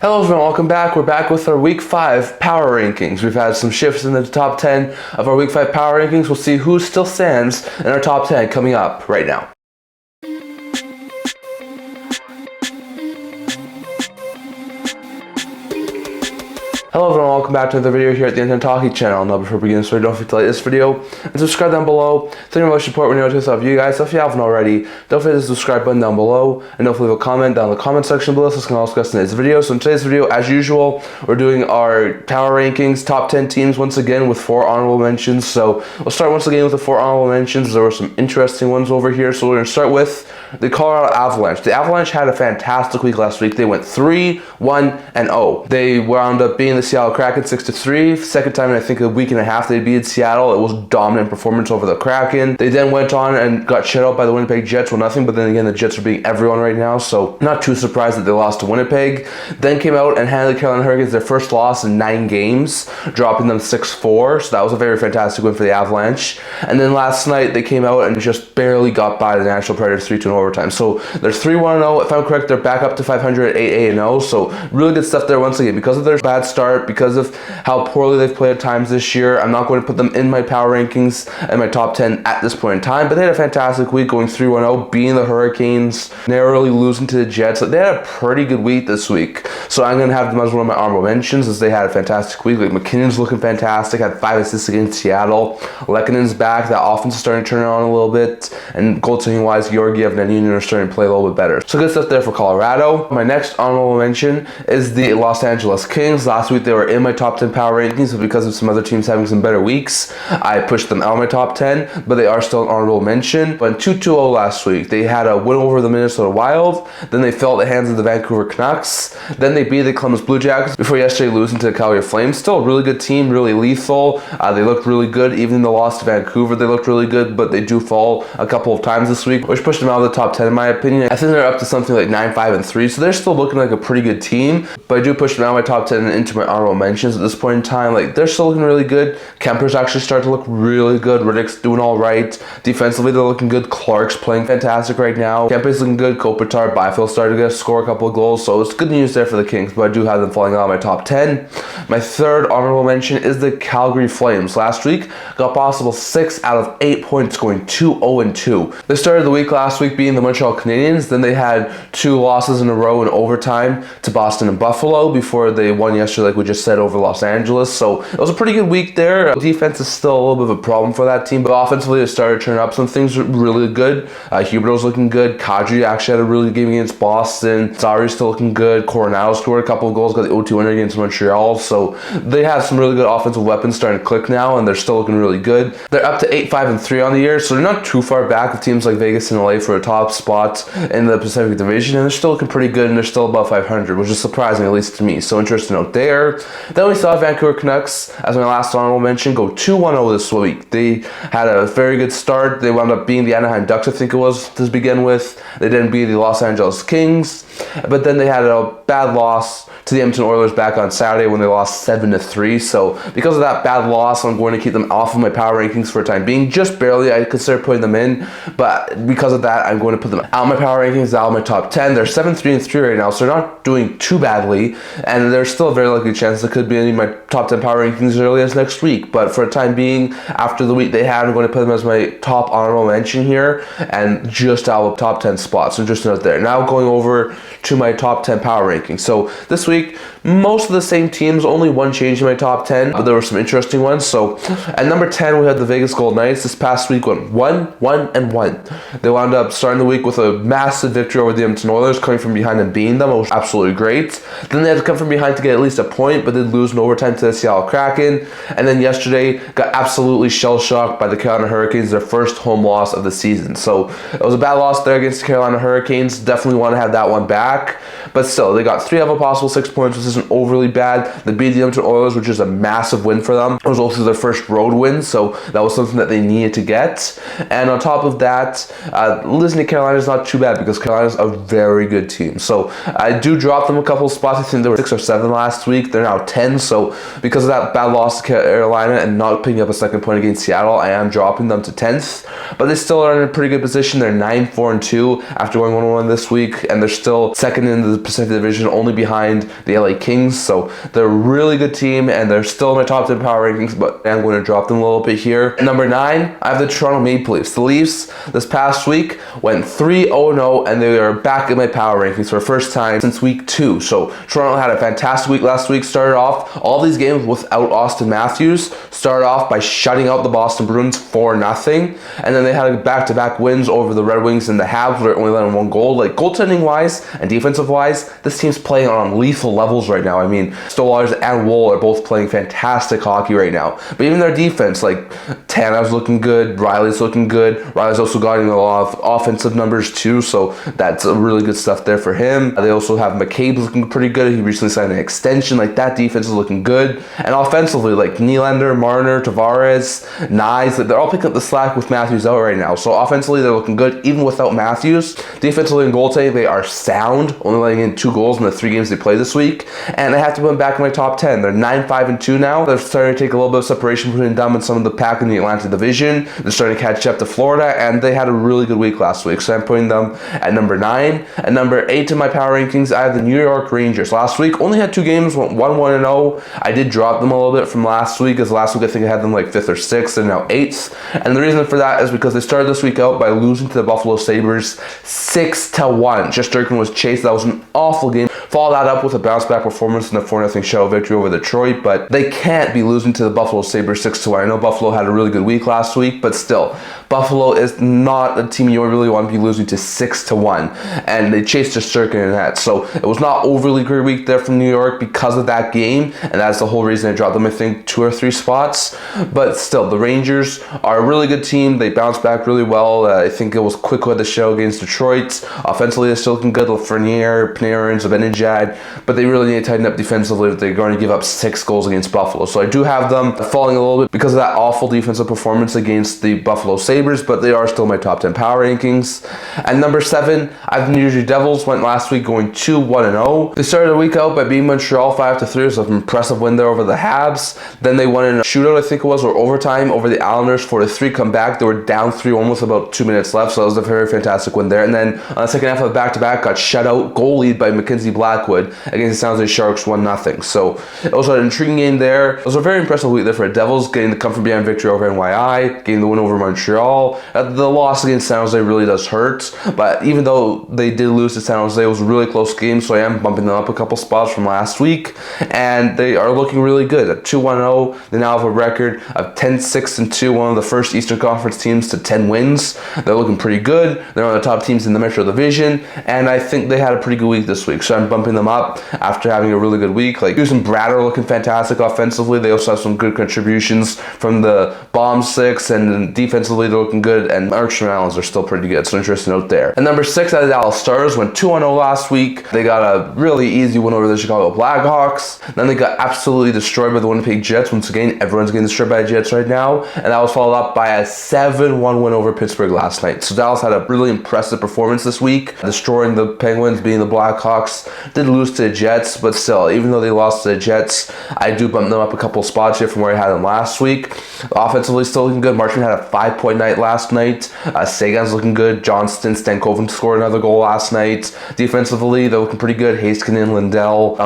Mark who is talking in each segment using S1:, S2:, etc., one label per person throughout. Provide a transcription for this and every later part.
S1: Hello everyone, welcome back. We're back with our Week 5 power rankings. We've had some shifts in the top 10 of our Week 5 power rankings. We'll see who still stands in our top 10 coming up right now. Hello everyone, welcome back to another video here at the Internet Talkie channel. Now before we begin, so don't forget to like this video and subscribe down below. Thank you very much for support when you're noticed of you guys. So if you haven't already, don't forget to subscribe button down below and don't forget to leave a comment down in the comment section below so we can all discuss today's video. So in today's video, as usual, we're doing our power rankings, top 10 teams once again with 4 honorable mentions. So we'll start once again with the 4 honorable mentions. There were some interesting ones over here. So we're going to start with the Colorado Avalanche. The Avalanche had a fantastic week last week. They went 3-1-0. They wound up being the Seattle Kraken 6-3. Second time in I think a week and a half they beat Seattle. It was a dominant performance over the Kraken. They then went on and got shut out by the Winnipeg Jets 1-0, but then again the Jets are beating everyone right now, so not too surprised that they lost to Winnipeg. Then came out and handed the Carolina Hurricanes their first loss in 9 games, dropping them 6-4, so that was a very fantastic win for the Avalanche. And then last night they came out and just barely got by the Nashville Predators 3-2 overtime. So they're 3-1-0. If I'm correct, they're back up to 500 at 8-0. So really good stuff there once again. Because of their bad start, because of how poorly they've played at times this year, I'm not going to put them in my power rankings and my top 10 at this point in time. But they had a fantastic week going 3-1-0, beating the Hurricanes, narrowly losing to the Jets. They had a pretty good week this week. So I'm going to have them as one of my honorable mentions as they had a fantastic week. Like McKinnon's looking fantastic, had 5 assists against Seattle. Lekkonen's back. That offense is starting to turn on a little bit. And goaltending wise, Georgiev and Union are starting to play a little bit better. So good stuff there for Colorado. My next honorable mention is the Los Angeles Kings. Last week they were in my top 10 power rankings, but because of some other teams having some better weeks, I pushed them out of my top 10, but they are still an honorable mention. But 2-2-0 last week, they had a win over the Minnesota Wild, then they fell at the hands of the Vancouver Canucks, then they beat the Columbus Blue Jackets before yesterday losing to the Calgary Flames. Still a really good team, really lethal. They looked really good. Even in the loss to Vancouver, they looked really good, but they do fall a couple of times this week, which pushed them out of the top 10 in my opinion. I think they're up to something like 9-5-3, so they're still looking like a pretty good team, but I do push them out of my top 10 and into my honorable mentions at this point in time. Like, they're still looking really good. Kemper's actually starting to look really good. Riddick's doing all right. Defensively, they're looking good. Clark's playing fantastic right now. Kemper's looking good. Kopitar, Byfield's starting to score a couple of goals, so it's good news there for the Kings, but I do have them falling out of my top 10. My third honorable mention is the Calgary Flames. Last week, got possible 6 out of 8 points, going 2-0-2. They started the week last week being the Montreal Canadiens, then they had 2 losses in a row in overtime to Boston and Buffalo before they won yesterday, like we just said, over Los Angeles. So it was a pretty good week there. Defense is still a little bit of a problem for that team, but offensively they started to turn up some things really good. Huberdeau's looking good. Kadri actually had a really good game against Boston. Zari's still looking good. Coronado scored a couple of goals, got the 0-2 winner against Montreal. So they have some really good offensive weapons starting to click now, and they're still looking really good. They're up to 8-5-3 on the year, so they're not too far back with teams like Vegas and LA for a top spot in the Pacific Division, and they're still looking pretty good, and they're still above 500, which is surprising, at least to me. So interesting note there. Then we saw Vancouver Canucks, as my last honorable mention, go 2-1-0 this week. They had a very good start. They wound up being the Anaheim Ducks, I think it was, to begin with. They didn't beat the Los Angeles Kings, but then they had a bad loss to the Edmonton Oilers back on Saturday when they lost 7-3. So because of that bad loss, I'm going to keep them off of my power rankings for a time being. Just barely. I consider putting them in, but because of that, I'm going to put them out of my power rankings, out of my top 10. They're 7-3-3 right now, so they're not doing too badly, and there's still a very likely chance they could be in my top 10 power rankings as early as next week. But for a time being, after the week they had, I'm going to put them as my top honorable mention here, and just out of top 10 spots. So just note there. Now going over to my top 10 power rankings. So this week, most of the same teams, only one change in my top 10, but there were some interesting ones. So at number 10, we had the Vegas Golden Knights. This past week went 1-1-1. They wound up starting the week with a massive victory over the Edmonton Oilers, coming from behind and beating them, which was absolutely great. Then they had to come from behind to get at least a point, but did lose in overtime to the Seattle Kraken. And then yesterday, got absolutely shell-shocked by the Carolina Hurricanes, their first home loss of the season. So it was a bad loss there against the Carolina Hurricanes. Definitely want to have that one back. But still, they got 3 of a possible 6 points, which isn't overly bad. They beat the Edmonton Oilers, which is a massive win for them. It was also their first road win, so that was something that they needed to get. And on top of that, losing to Carolina is not too bad because Carolina's a very good team. So I do drop them a couple of spots. I think they were 6 or 7 last week. They're now 10. So because of that bad loss to Carolina and not picking up a second point against Seattle, I am dropping them to 10th. But they still are in a pretty good position. They're 9-4-2 after going 1-1 this week, and they're still still second in the Pacific Division, only behind the LA Kings. So they're a really good team, and they're still in my top 10 power rankings, but I'm going to drop them a little bit here. At number 9, I have the Toronto Maple Leafs. The Leafs this past week went 3-0-0, and they are back in my power rankings for the first time since week 2. So Toronto had a fantastic week last week. Started off all these games without Austin Matthews. Started off by shutting out the Boston Bruins 4-0, and then they had back-to-back wins over the Red Wings and the Habs, where only letting 1 goal. Like, goaltending-wise and defensive-wise, this team's playing on lethal levels right now. I mean, Stolarz and Woll are both playing fantastic hockey right now. But even their defense, like, Tanev's looking good, Riley's looking good. Riley's also gotten a lot of offensive numbers too, so that's really good stuff there for him. They also have McCabe looking pretty good. He recently signed an extension. Like, that defense is looking good. And offensively, like Nylander, Marner, Tavares, Nyes, they're all picking up the slack with Matthews out right now. So offensively, they're looking good even without Matthews. Defensively and goaltending, they are sound, only letting in 2 goals in the 3 games they played this week. And I have to put them back in my top 10. They're 9-5-2 now. They're starting to take a little bit of separation between them and some of the pack in the Atlantic Division. They're starting to catch up to Florida, and they had a really good week last week. So I'm putting them at number 9. At number 8 in my power rankings, I have the New York Rangers. Last week, only had 2 games, went 1-1-0. I did drop them a little bit from last week, as last week I think I had them like 5th or 6th, and now 8th. And the reason for that is because they started this week out by losing to the Buffalo Sabres 6-1. Shesterkin was chased. That was an awful game. Follow that up with a bounce-back performance in the 4-0 shutout victory over Detroit, but they can't be losing to the Buffalo Sabres 6-1. I know Buffalo had a really good week last week, but still, Buffalo is not a team you really want to be losing to 6-1, and they chased Shesterkin in that. So it was not overly great week there from New York because of that game, and that's the whole reason I dropped them, I think, 2 or 3 spots. But still, the Rangers are a really good team. They bounced back really well. I think it was quick with the show against Detroit. Offensively, they're still looking good. Lafreniere, Panarin, Zibanejad, but they really need to tighten up defensively if they're going to give up 6 goals against Buffalo. So I do have them falling a little bit because of that awful defensive performance against the Buffalo Sabres, but they are still my top 10 power rankings. At number 7, I have the New Jersey Devils. Went last week going 2-1-0. They started the week out by beating Montreal 5-3, so an impressive win there over the Habs. Then they won in a shootout, I think it was, or overtime over the Islanders 4-3. Come back, they were down 3-1 with about 2 minutes left, so that was a very fantastic win there. And then on the second half of the back-to-back, got shut out, goal lead by Mackenzie Blackwood against the San Jose Sharks 1-0. So it was an intriguing game there. It was a very impressive week there for the Devils, getting the comfort behind victory over NYI, getting the win over Montreal. The loss against San Jose really does hurt, but even though they did lose to San Jose, it was a really close game, so I am bumping them up a couple spots from last week, and they are looking really good. At 2-1-0, they now have a record of 10-6-2, one of the first Eastern Conference teams to 10 wins. They're looking pretty good. They're one of the top teams in the Metro Division, and I think they had a pretty good week this week, so I'm bumping them up after having a really good week. Like, Hughes and Brad are looking fantastic offensively. They also have some good contributions from the bottom 6, and defensively they're looking good, and Markstrom and Allens are still pretty good, so interesting note there. And number 6, out of the Dallas Stars, went 2-0 last week. They got a really easy win over the Chicago Blackhawks. Then they got absolutely destroyed by the Winnipeg Jets. Once again, everyone's getting destroyed by the Jets right now, and that was followed up by a 7-1 win over Pittsburgh last night. So Dallas had a really impressive performance this week, destroying the Penguins, beating the Blackhawks. Did lose to the Jets, but still, even though they lost to the Jets, I do bump them up a couple spots here from where I had them last week. Offensively, still looking good. Marchand had a 5-point night last night. Sagan's looking good. Johnston, Stankoven scored another goal last night. Defensively, they're looking pretty good. Heiskanen, Lindell,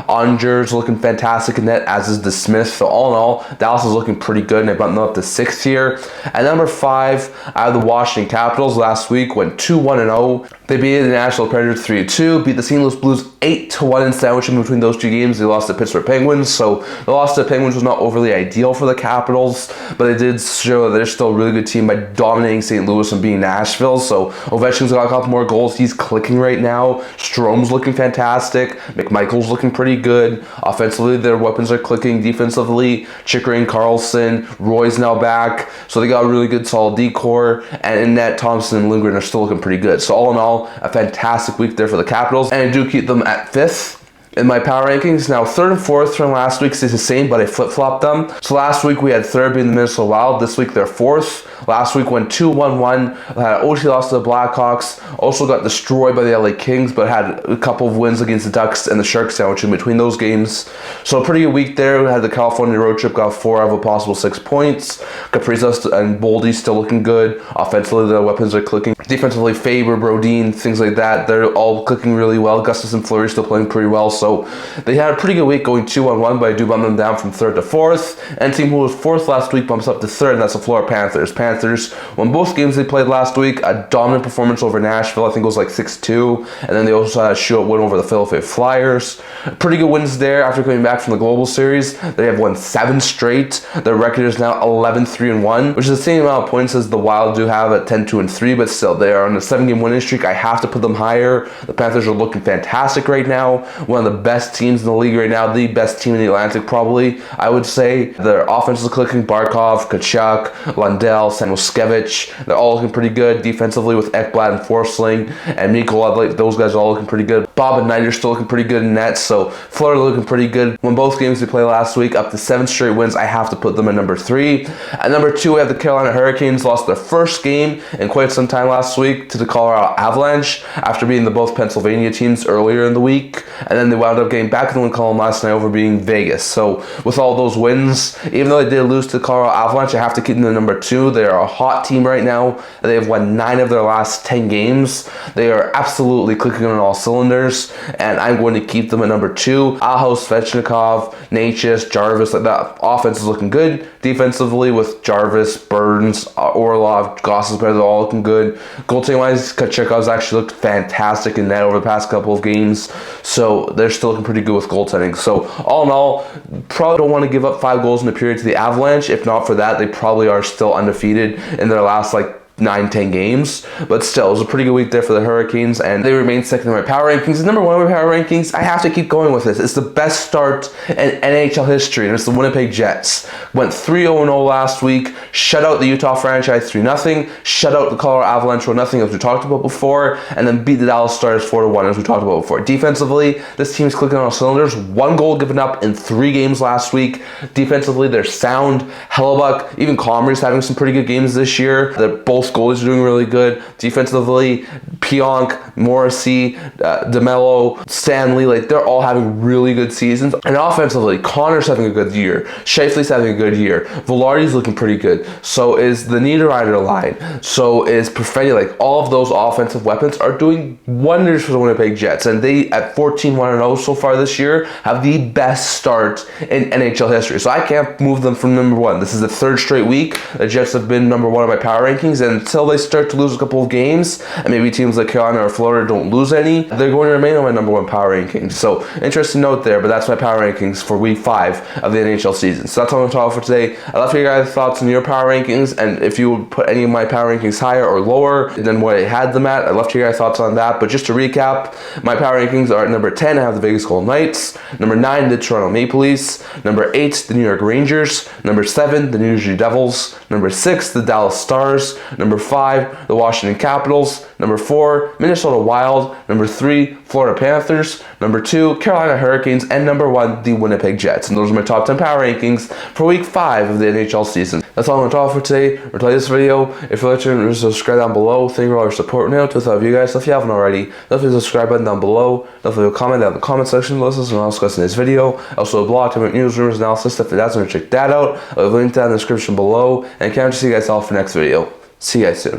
S1: Onger's looking fantastic in net, as is the Smith. So all in all, Dallas is looking pretty good, and I bumped them up to 6th here. At number 5, I have the Washington Capitals. Last week went 2-1-0. They beat the Nashville Predators 3-2, beat the St. Louis Blues 8-1 in sandwiching between those 2 games. They lost to Pittsburgh Penguins, so the loss to the Penguins was not overly ideal for the Capitals, but they did show that they're still a really good team by dominating St. Louis and beating Nashville. So Ovechkin's got a couple more goals. He's clicking right now. Strome's looking fantastic. McMichael's looking pretty good. Offensively, their weapons are clicking. Defensively, Chickering, Carlson, Roy's now back. So they got a really good solid decor, and in net, Thompson and Lindgren are still looking pretty good. So all in all, a fantastic week there for the Capitals, and I do keep them at 5th in my power rankings. Now, 3rd and 4th from last week stays the same, but I flip-flopped them. So last week we had 3rd being the Minnesota Wild. This week they're 4th. Last week went 2-1-1. Had an OT loss to the Blackhawks. Also got destroyed by the LA Kings, but had a couple of wins against the Ducks and the Sharks sandwich in between those games. So a pretty good week there. We had the California road trip, got 4 out of a possible 6 points. Kaprizov and Boldy still looking good. Offensively, the weapons are clicking. Defensively, Faber, Brodin, things like that, they're all clicking really well. Gustus and Fleury still playing pretty well. So they had a pretty good week going 2-1-1, but I do bump them down from 3rd to 4th. And the team who was 4th last week bumps up to 3rd, and that's the Florida Panthers. Panthers won both games they played last week. A dominant performance over Nashville. I think it was like 6-2. And then they also had a shootout win over the Philadelphia Flyers. Pretty good wins there after coming back from the Global Series. They have won 7 straight. Their record is now 11-3-1, which is the same amount of points as the Wild do have at 10-2-3, but still, they are on a 7-game winning streak. I have to put them higher. The Panthers are looking fantastic right now. One of the best teams in the league right now. The best team in the Atlantic, probably, I would say. Their offense is clicking. Barkov, Tkachuk, Lundell, Samuskevich. They're all looking pretty good. Defensively with Ekblad and Forsling and Mikko Ludwig, those guys are all looking pretty good. Bob and Knight are still looking pretty good in net, so Florida looking pretty good. Won both games they played last week, up to 7 straight wins. I have to put them at number 3. At number 2, we have the Carolina Hurricanes. Lost their first game in quite some time last week to the Colorado Avalanche after beating the both Pennsylvania teams earlier in the week, and then they wound up getting back in the win column last night over beating Vegas. So with all those wins, even though they did lose to the Colorado Avalanche, I have to keep them at number 2. They are a hot team right now. They have won 9 of their last 10 games. They are absolutely clicking on all cylinders, and I'm going to keep them at number 2. Aho, Svechnikov, Natchez, Jarvis, like that offense is looking good. Defensively with Jarvis, Burns, Orlov, Gosses, they're all looking good. Goaltending wise, Kachekov's actually looked fantastic in net over the past couple of games, so they're still looking pretty good with goaltending. So all in all, probably don't want to give up 5 goals in a period to the Avalanche. If not for that, they probably are still undefeated in their last 9-10 games, but still, it was a pretty good week there for the Hurricanes, and they remain second in my power rankings. And number 1 in my power rankings, I have to keep going with this. It's the best start in NHL history, and it's the Winnipeg Jets. Went 3-0-0 last week, shut out the Utah franchise 3-0, shut out the Colorado Avalanche 1-0, as we talked about before, and then beat the Dallas Stars 4-1, as we talked about before. Defensively, this team's clicking on all cylinders. 1 goal given up in 3 games last week. Defensively, they're sound. Hellebuck, even Comrie's having some pretty good games this year. They're both goalies are doing really good. Defensively, Pionk, Morrissey, DeMello, Stanley, they're all having really good seasons. And offensively, Connor's having a good year. Scheifele's having a good year. Velarde's looking pretty good. So is the Niederreiter line. So is Perfetti. All of those offensive weapons are doing wonders for the Winnipeg Jets. And they, at 14-1-0 so far this year, have the best start in NHL history. So I can't move them from number 1. This is the 3rd straight week the Jets have been number 1 in my power rankings, and until they start to lose a couple of games, and maybe teams like Carolina or Florida don't lose any, they're going to remain on my number 1 power rankings. So, interesting note there, but that's my power rankings for week 5 of the NHL season. So that's all I'm talking about for today. I'd love to hear your guys' thoughts on your power rankings, and if you would put any of my power rankings higher or lower than what I had them at, I'd love to hear your guys' thoughts on that. But just to recap, my power rankings are at number 10, I have the Vegas Golden Knights. Number 9, the Toronto Maple Leafs. Number 8, the New York Rangers. Number 7, the New Jersey Devils. Number 6, the Dallas Stars. Number 5, the Washington Capitals. Number 4, Minnesota Wild. Number 3, Florida Panthers. Number 2, Carolina Hurricanes. And number 1, the Winnipeg Jets. And those are my top 10 power rankings for week 5 of the NHL season. That's all I'm going to talk for today. Or play this video. If you're liking, subscribe down below. Thank you for all your support now. To all of you guys. So if you haven't already, don't forget the subscribe button down below. Don't forget to comment down in the comment section. Let us know what else discussing this video. Also a blog, to news, rumors, analysis. If that's going to check that out, I'll leave a link down in the description below. And can't wait to see you guys all for the next video. See you guys soon.